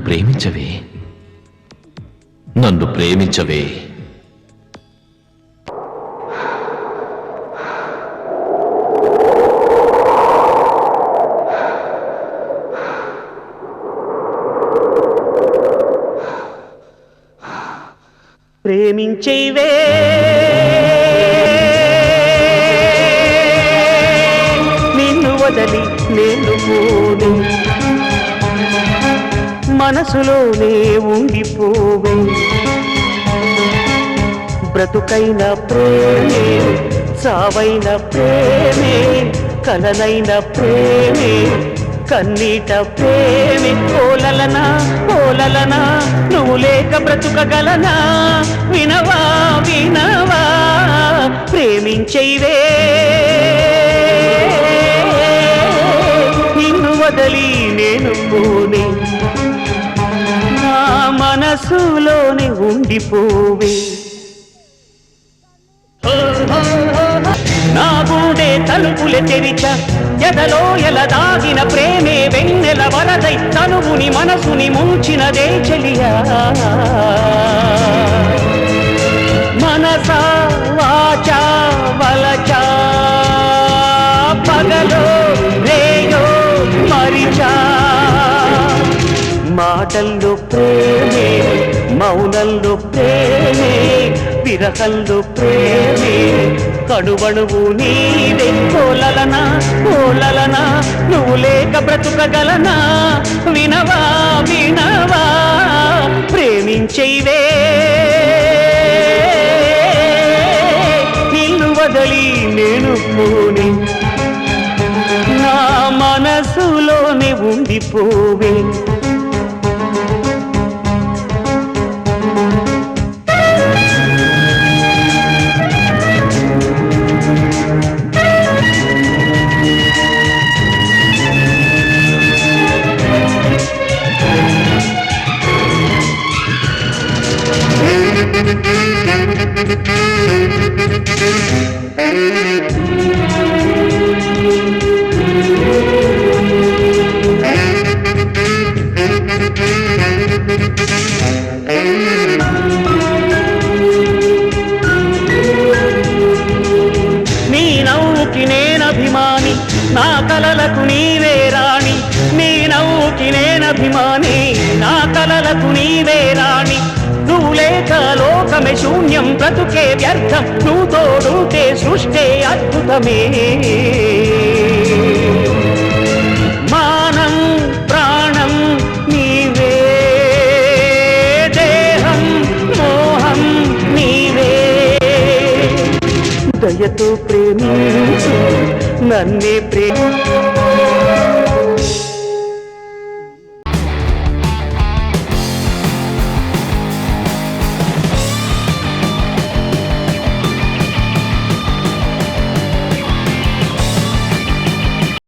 ప్రేమించవే, నన్ను ప్రేమించవే. ప్రేమించేవే నిన్ను వదలి నేను పోను, మనసులోనే ఉండిపోవే. బ్రతుకైన ప్రేమే, సావైన ప్రేమే, కలనైన ప్రేమే, కన్నీట ప్రేమే. ఓలలనా ఓలలనా నువ్వు లేక బ్రతుకగలనా, వినవా వినవా ప్రేమించైవే నిన్ను వదలి నేను పోనే, నా మనసులోనే ఉండిపోవే. నా గుండె తలుపులే తెరిచ, ఎదలో ఎల దాగిన ప్రేమే వెన్నెల వరదై తనువుని మనసుని ముంచినదే చెలియా. మనసా వాచా వలచా పగలో రేయో మరిచా, మాటల్లో ప్రేమే, మౌనంలో ప్రేమే, విరహంలో ప్రేమే, కడువణువు నీవే. ఓలలనా ఓలలనా నువ్వు లేక బ్రతుకగలనా, వినవా వినవా ప్రేమించైవే నిన్ను వదలి నేను పోనే, నా మనసులోనే ఉండిపోవే. నీ నవ్వుకి నేనభిమాని, నా కలలకు నీవే రాణి. నీ నవ్వుకి నేనభిమాని, నా కలలకు నీవే రాణి. నువ్వు లేక లోకమే శూన్యం, బ్రతుకే వ్యర్థం, నువ్వు తోడుంటే సృష్టే అద్భుతమే. మానం ప్రాణం నీవే, దేహం మోహం నీవే. దయతో ప్రేమించు నన్నే ప్రేమ